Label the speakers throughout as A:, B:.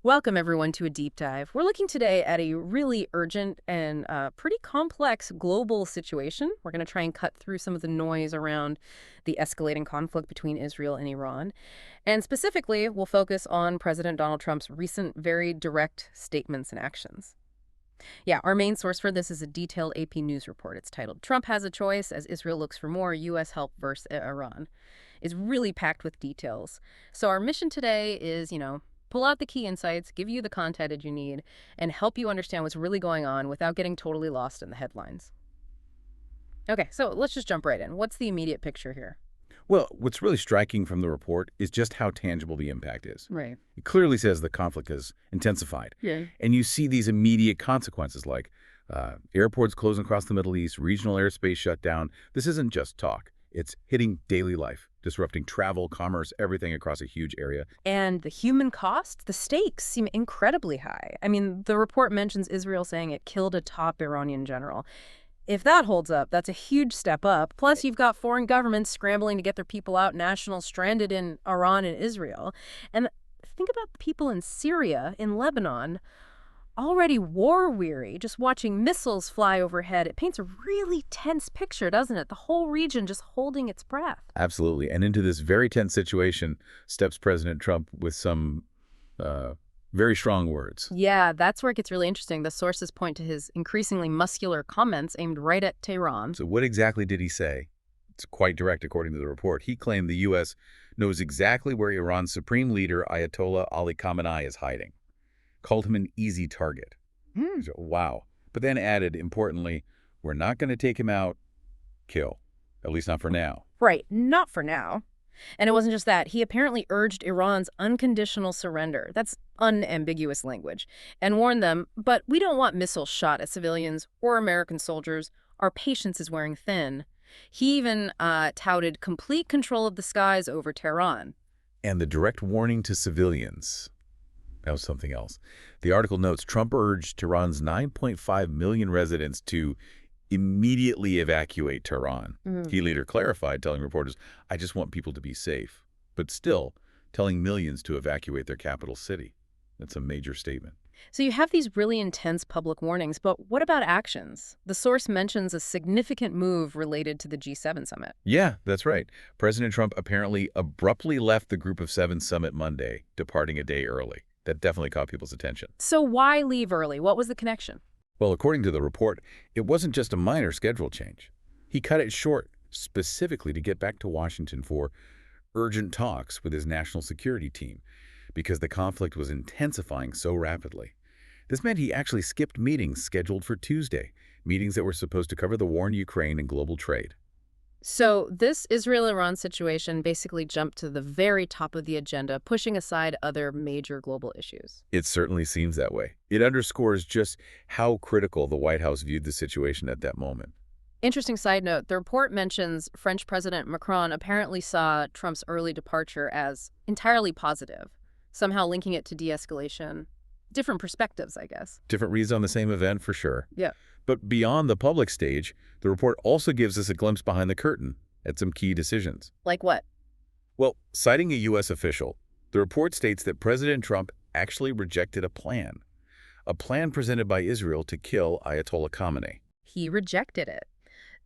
A: Welcome, everyone, to a deep dive. We're looking today at a really urgent and pretty complex global situation. We're going to try and cut through some of the noise around the escalating conflict between Israel and Iran. And specifically, we'll focus on President Donald Trump's recent, very direct statements and actions. Yeah, our main source for this is a detailed AP News report. It's titled, Trump Has a Choice as Israel Looks for More U.S. Help versus Iran. It's really packed with details. So our mission today is, pull out the key insights, give you the content that you need, and help you understand what's really going on without getting totally lost in the headlines. Okay, so let's just jump right in. What's the immediate picture here?
B: Well, what's really striking from the report is just how tangible the impact is.
A: Right.
B: It clearly says the conflict has intensified.
A: Yeah.
B: And you see these immediate consequences like airports closing across the Middle East, regional airspace shut down. This isn't just talk. It's hitting daily life, disrupting travel, commerce, everything across a huge area.
A: And the human cost, the stakes seem incredibly high. I mean, the report mentions Israel saying it killed a top Iranian general. If that holds up, that's a huge step up. Plus, you've got foreign governments scrambling to get their people out, nationals stranded in Iran and Israel. And think about the people in Syria, in Lebanon, already war-weary, just watching missiles fly overhead. It paints a really tense picture, doesn't it? The whole region just holding its breath.
B: Absolutely. And into this very tense situation steps President Trump with some very strong words.
A: Yeah, that's where it gets really interesting. The sources point to his increasingly muscular comments aimed right at Tehran.
B: So what exactly did he say? It's quite direct, according to the report. He claimed the U.S. knows exactly where Iran's supreme leader, Ayatollah Ali Khamenei, is hiding. Called him an easy target. So, wow. But then added, importantly, we're not going to take him out, kill. At least not for now.
A: Right, not for now. And it wasn't just that. He apparently urged Iran's unconditional surrender. That's unambiguous language. And warned them, but we don't want missiles shot at civilians or American soldiers. Our patience is wearing thin. He even touted complete control of the skies over Tehran.
B: And the direct warning to civilians. That was something else. The article notes Trump urged Tehran's 9.5 million residents to immediately evacuate Tehran. He later clarified, telling reporters, I just want people to be safe, but still telling millions to evacuate their capital city. That's a major statement.
A: So you have these really intense public warnings, but what about actions? The source mentions a significant move related to the G7 summit.
B: Yeah, that's right. President Trump apparently abruptly left the Group of Seven summit Monday, departing a day early. That definitely caught people's attention.
A: So why leave early? What was the connection?
B: Well, according to the report, it wasn't just a minor schedule change. He cut it short specifically to get back to Washington for urgent talks with his national security team because the conflict was intensifying so rapidly. This meant he actually skipped meetings scheduled for Tuesday, meetings that were supposed to cover the war in Ukraine and global trade.
A: So this Israel-Iran situation basically jumped to the very top of the agenda, pushing aside other major global issues.
B: It certainly seems that way. It underscores just how critical the White House viewed the situation at that moment.
A: Interesting side note, the report mentions French President Macron apparently saw Trump's early departure as entirely positive, somehow linking it to de-escalation. Different perspectives, I guess.
B: Different reads on the same event, for sure.
A: Yeah.
B: But beyond the public stage, the report also gives us a glimpse behind the curtain at some key decisions.
A: Like what?
B: Well, citing a U.S. official, the report states that President Trump actually rejected a plan presented by Israel to kill Ayatollah Khamenei.
A: He rejected it.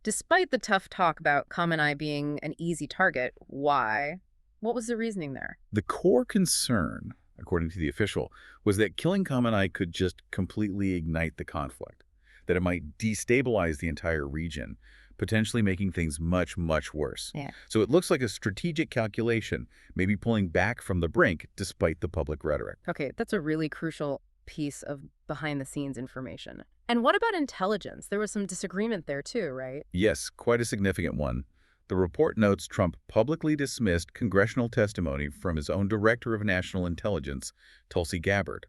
A: Despite the tough talk about Khamenei being an easy target, why? What was the reasoning there?
B: The core concern, according to the official, was that killing Khamenei could just completely ignite the conflict, that it might destabilize the entire region, potentially making things much, much worse.
A: Yeah.
B: So it looks like a strategic calculation, maybe pulling back from the brink despite the public rhetoric.
A: Okay, that's a really crucial piece of behind-the-scenes information. And what about intelligence? There was some disagreement there too, right?
B: Yes, quite a significant one. The report notes Trump publicly dismissed congressional testimony from his own Director of National Intelligence, Tulsi Gabbard.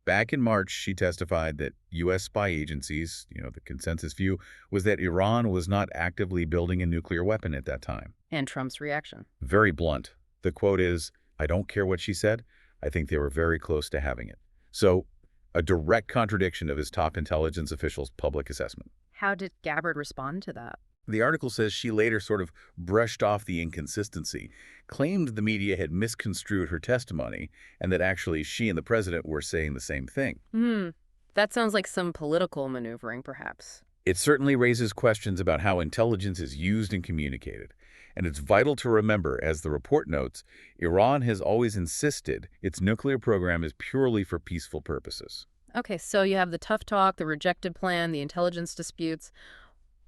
B: Back in March, she testified that U.S. spy agencies, the consensus view, was that Iran was not actively building a nuclear weapon at that time.
A: And Trump's reaction.
B: Very blunt. The quote is, I don't care what she said. I think they were very close to having it. So, a direct contradiction of his top intelligence official's public assessment.
A: How did Gabbard respond to that?
B: The article says she later sort of brushed off the inconsistency, claimed the media had misconstrued her testimony, and that actually she and the president were saying the same thing.
A: Hmm. That sounds like some political maneuvering, perhaps.
B: It certainly raises questions about how intelligence is used and communicated. And it's vital to remember, as the report notes, Iran has always insisted its nuclear program is purely for peaceful purposes.
A: Okay, so you have the tough talk, the rejected plan, the intelligence disputes.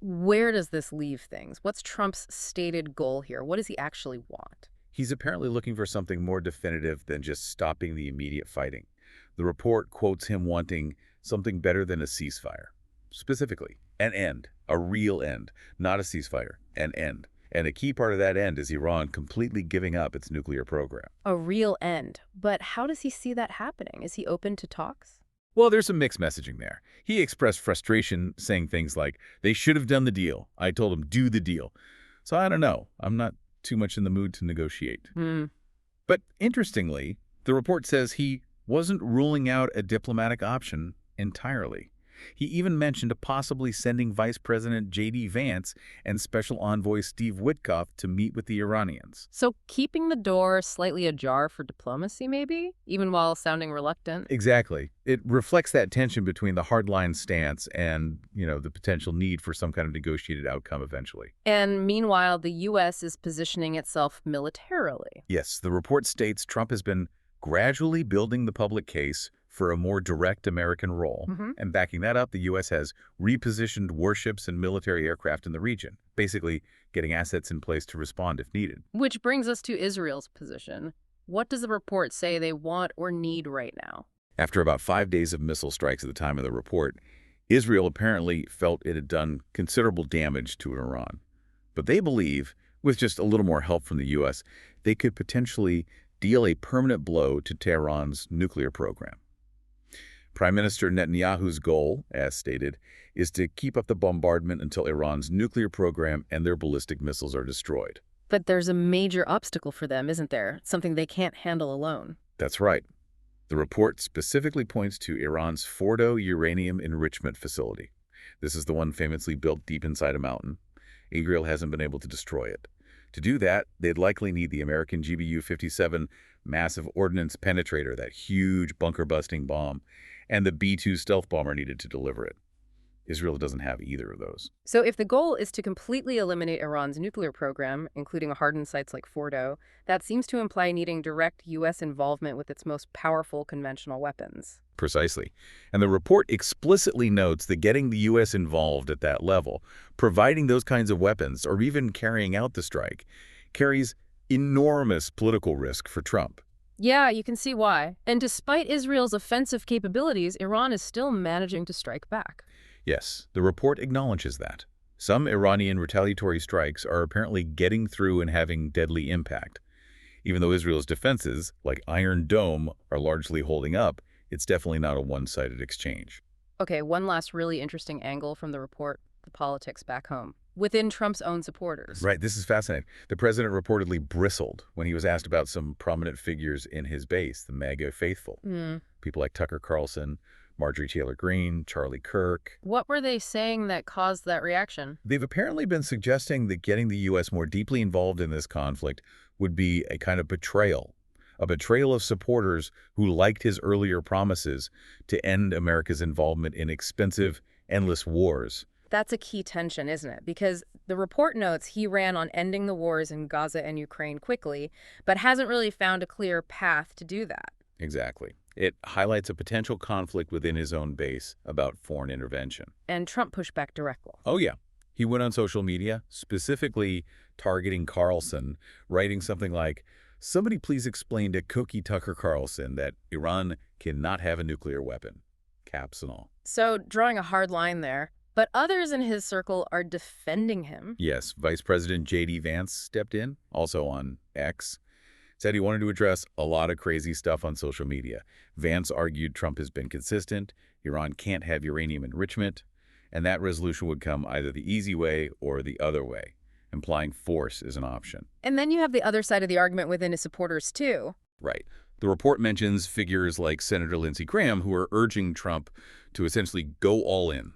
A: Where does this leave things? What's Trump's stated goal here? What does he actually want?
B: He's apparently looking for something more definitive than just stopping the immediate fighting. The report quotes him wanting something better than a ceasefire. Specifically, an end, a real end, not a ceasefire, an end. And a key part of that end is Iran completely giving up its nuclear program.
A: A real end. But how does he see that happening? Is he open to talks?
B: Well, there's some mixed messaging there. He expressed frustration, saying things like, they should have done the deal. I told them, do the deal. So I don't know. I'm not too much in the mood to negotiate.
A: Hmm.
B: But interestingly, the report says he wasn't ruling out a diplomatic option entirely. He even mentioned possibly sending Vice President J.D. Vance and Special Envoy Steve Witkoff to meet with the Iranians.
A: So keeping the door slightly ajar for diplomacy, maybe? Even while sounding reluctant?
B: Exactly. It reflects that tension between the hardline stance and, the potential need for some kind of negotiated outcome eventually.
A: And meanwhile, the U.S. is positioning itself militarily.
B: Yes, the report states Trump has been gradually building the public case for a more direct American role. And backing that up, the U.S. has repositioned warships and military aircraft in the region, basically getting assets in place to respond if needed.
A: Which brings us to Israel's position. What does the report say they want or need right now?
B: After about 5 days of missile strikes at the time of the report, Israel apparently felt it had done considerable damage to Iran. But they believe, with just a little more help from the U.S., they could potentially deal a permanent blow to Tehran's nuclear program. Prime Minister Netanyahu's goal, as stated, is to keep up the bombardment until Iran's nuclear program and their ballistic missiles are destroyed.
A: But there's a major obstacle for them, isn't there? Something they can't handle alone.
B: That's right. The report specifically points to Iran's Fordo uranium enrichment facility. This is the one famously built deep inside a mountain. Israel hasn't been able to destroy it. To do that, they'd likely need the American GBU-57 massive ordnance penetrator, that huge bunker-busting bomb, and the B-2 stealth bomber needed to deliver it. Israel doesn't have either of those.
A: So if the goal is to completely eliminate Iran's nuclear program, including hardened sites like Fordo, that seems to imply needing direct U.S. involvement with its most powerful conventional weapons.
B: Precisely. And the report explicitly notes that getting the U.S. involved at that level, providing those kinds of weapons, or even carrying out the strike, carries enormous political risk for Trump.
A: Yeah, you can see why. And despite Israel's offensive capabilities, Iran is still managing to strike back.
B: Yes, the report acknowledges that. Some Iranian retaliatory strikes are apparently getting through and having deadly impact. Even though Israel's defenses, like Iron Dome, are largely holding up, it's definitely not a one-sided exchange.
A: Okay, one last really interesting angle from the report, the politics back home, within Trump's own supporters.
B: Right, this is fascinating. The president reportedly bristled when he was asked about some prominent figures in his base, the MAGA faithful. People like Tucker Carlson, Marjorie Taylor Greene, Charlie Kirk.
A: What were they saying that caused that reaction?
B: They've apparently been suggesting that getting the U.S. more deeply involved in this conflict would be a kind of betrayal. A betrayal of supporters who liked his earlier promises to end America's involvement in expensive, endless wars.
A: That's a key tension, isn't it? Because the report notes he ran on ending the wars in Gaza and Ukraine quickly, but hasn't really found a clear path to do that.
B: Exactly. It highlights a potential conflict within his own base about foreign intervention.
A: And Trump pushed back directly.
B: Oh, yeah. He went on social media, specifically targeting Carlson, writing something like, "Somebody please explain to Cookie Tucker Carlson that Iran cannot have a nuclear weapon." Caps and all.
A: So, drawing a hard line there. But others in his circle are defending him.
B: Yes, Vice President J.D. Vance stepped in, also on X. Said he wanted to address a lot of crazy stuff on social media. Vance argued Trump has been consistent, Iran can't have uranium enrichment, and that resolution would come either the easy way or the other way, implying force is an option.
A: And then you have the other side of the argument within his supporters, too.
B: Right. The report mentions figures like Senator Lindsey Graham who are urging Trump to essentially go all in,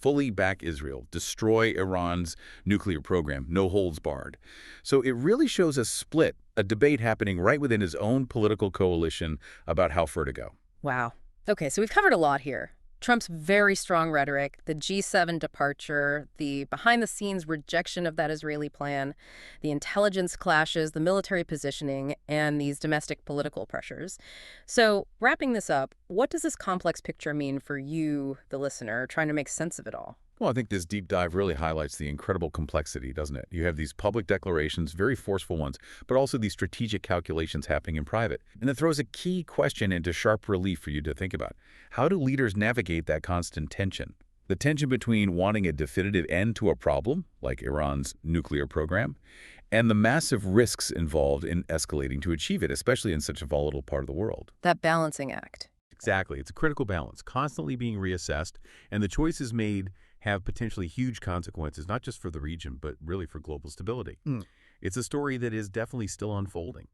B: fully back Israel, destroy Iran's nuclear program, no holds barred. So it really shows a split, a debate happening right within his own political coalition about how far to go.
A: Wow. Okay, so we've covered a lot here. Trump's very strong rhetoric, the G7 departure, the behind-the-scenes rejection of that Israeli plan, the intelligence clashes, the military positioning, and these domestic political pressures. So, wrapping this up, what does this complex picture mean for you, the listener, trying to make sense of it all?
B: Well, I think this deep dive really highlights the incredible complexity, doesn't it? You have these public declarations, very forceful ones, but also these strategic calculations happening in private. And it throws a key question into sharp relief for you to think about. How do leaders navigate that constant tension? The tension between wanting a definitive end to a problem, like Iran's nuclear program, and the massive risks involved in escalating to achieve it, especially in such a volatile part of the world.
A: That balancing act.
C: Exactly. It's a critical balance, constantly being reassessed, and the choices made have potentially huge consequences, not just for the region, but really for global stability. It's a story that is definitely still unfolding.